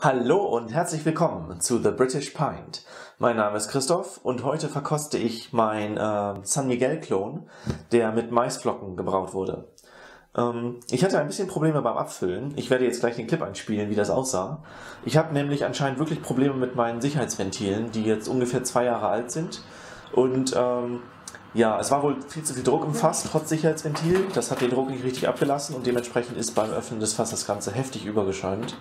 Hallo und herzlich willkommen zu The British Pint. Mein Name ist Christoph und heute verkoste ich mein San Miguel Klon, der mit Maisflocken gebraut wurde. Ich hatte ein bisschen Probleme beim Abfüllen. Ich werde jetzt gleich den Clip einspielen, wie das aussah. Ich habe nämlich anscheinend wirklich Probleme mit meinen Sicherheitsventilen, die jetzt ungefähr 2 Jahre alt sind. Und ja, es war wohl viel zu viel Druck im Fass, trotz Sicherheitsventil. Das hat den Druck nicht richtig abgelassen und dementsprechend ist beim Öffnen des Fasses das Ganze heftig übergeschäumt.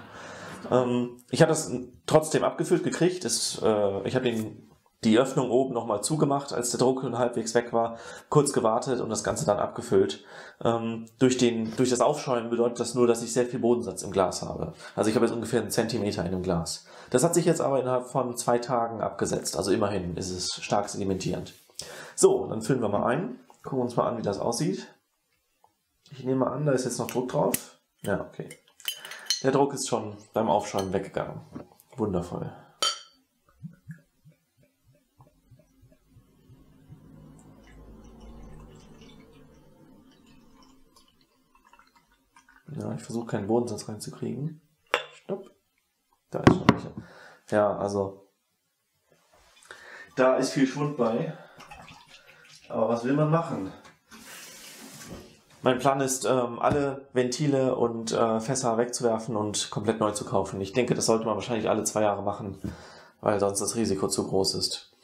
Ich habe das trotzdem abgefüllt gekriegt. Ich habe die Öffnung oben nochmal zugemacht, als der Druck halbwegs weg war, kurz gewartet und das Ganze dann abgefüllt. Durch das Aufschäumen bedeutet das nur, dass ich sehr viel Bodensatz im Glas habe. Also ich habe jetzt ungefähr 1 Zentimeter in dem Glas. Das hat sich jetzt aber innerhalb von 2 Tagen abgesetzt. Also immerhin ist es stark sedimentierend. So, dann füllen wir mal ein. Gucken wir uns mal an, wie das aussieht. Ich nehme an, da ist jetzt noch Druck drauf. Ja, okay. Der Druck ist schon beim Aufschäumen weggegangen. Wundervoll. Ja, ich versuche keinen Bodensatz reinzukriegen. Stopp. Da ist schon welcher. Ja, also da ist viel Schwund bei. Aber was will man machen? Mein Plan ist, alle Ventile und Fässer wegzuwerfen und komplett neu zu kaufen. Ich denke, das sollte man wahrscheinlich alle 2 Jahre machen, weil sonst das Risiko zu groß ist.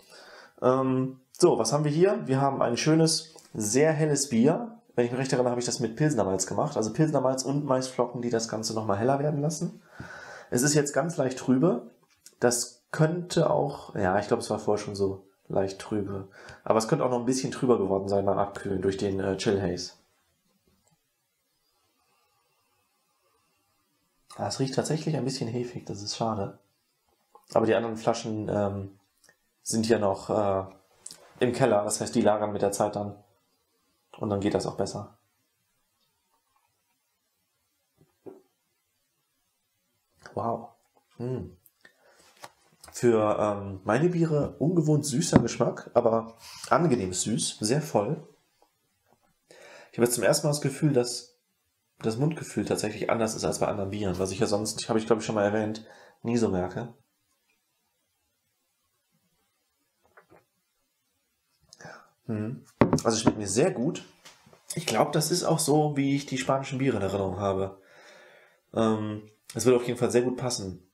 So, was haben wir hier? Wir haben ein schönes, sehr helles Bier. Wenn ich mich recht erinnere, habe ich das mit Pilsnermalz gemacht. Also Pilsnermalz und Maisflocken, die das Ganze nochmal heller werden lassen. Es ist jetzt ganz leicht trübe. Das könnte auch, ja, ich glaube, es war vorher schon so leicht trübe. Aber es könnte auch noch ein bisschen trüber geworden sein beim Abkühlen durch den Chill Haze. Es riecht tatsächlich ein bisschen hefig, das ist schade. Aber die anderen Flaschen sind ja noch im Keller, das heißt, die lagern mit der Zeit dann. Und dann geht das auch besser. Wow. Für meine Biere ungewohnt süßer Geschmack, aber angenehm süß, sehr voll. Ich habe jetzt zum ersten Mal das Gefühl, dass das Mundgefühl tatsächlich anders ist als bei anderen Bieren, was ich ja sonst, habe ich glaube ich schon mal erwähnt, nie so merke. Also schmeckt mir sehr gut. Ich glaube, das ist auch so, wie ich die spanischen Biere in Erinnerung habe. Es wird auf jeden Fall sehr gut passen.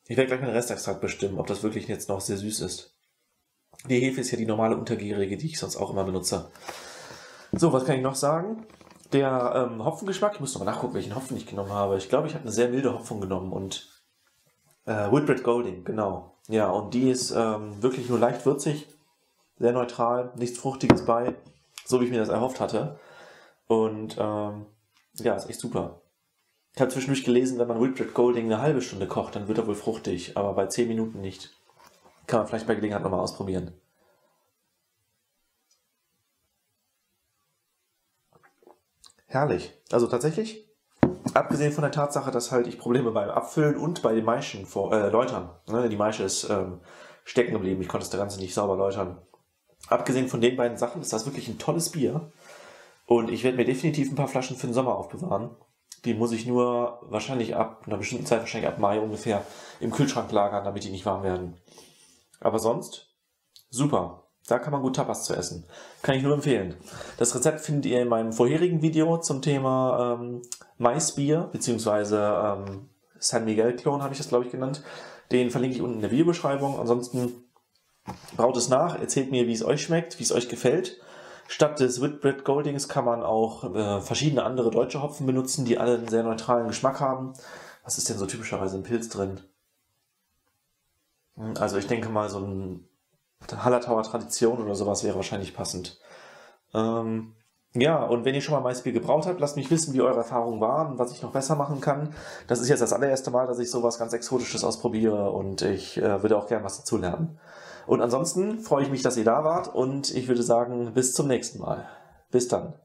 Ich werde gleich meinen Restextrakt bestimmen, ob das wirklich jetzt noch sehr süß ist. Die Hefe ist ja die normale untergärige, die ich sonst auch immer benutze. So, was kann ich noch sagen? Der Hopfengeschmack, ich muss noch mal nachgucken, welchen Hopfen ich genommen habe. Ich glaube, ich habe eine sehr milde Hopfung genommen und Whitbread Golding, genau. Ja, und die ist wirklich nur leicht würzig, sehr neutral, nichts Fruchtiges bei, so wie ich mir das erhofft hatte. Und ja, ist echt super. Ich habe zwischendurch gelesen, wenn man Whitbread Golding eine halbe Stunde kocht, dann wird er wohl fruchtig, aber bei 10 Minuten nicht. Kann man vielleicht bei Gelegenheit nochmal ausprobieren. Herrlich. Also tatsächlich, abgesehen von der Tatsache, dass halt ich Probleme beim Abfüllen und bei den Maischen läutern. Ne, die Maische ist stecken geblieben, ich konnte das Ganze nicht sauber läutern. Abgesehen von den beiden Sachen ist das wirklich ein tolles Bier. Und ich werde mir definitiv ein paar Flaschen für den Sommer aufbewahren. Die muss ich nur wahrscheinlich ab einer bestimmten Zeit, wahrscheinlich ab Mai ungefähr, im Kühlschrank lagern, damit die nicht warm werden. Aber sonst, super. Da kann man gut Tapas zu essen. Kann ich nur empfehlen. Das Rezept findet ihr in meinem vorherigen Video zum Thema Maisbier, beziehungsweise San Miguel Klon habe ich das, glaube ich, genannt. Den verlinke ich unten in der Videobeschreibung. Ansonsten braut es nach, erzählt mir, wie es euch schmeckt, wie es euch gefällt. Statt des Whitbread Goldings kann man auch verschiedene andere deutsche Hopfen benutzen, die alle einen sehr neutralen Geschmack haben. Was ist denn so typischerweise im Pilz drin? Also ich denke mal, so ein Hallertauer Tradition oder sowas wäre wahrscheinlich passend. Ja, und wenn ihr schon mal Maisbier gebraut habt, lasst mich wissen, wie eure Erfahrungen waren und was ich noch besser machen kann. Das ist jetzt das allererste Mal, dass ich sowas ganz Exotisches ausprobiere und ich würde auch gern was dazu lernen. Und ansonsten freue ich mich, dass ihr da wart und ich würde sagen, bis zum nächsten Mal. Bis dann.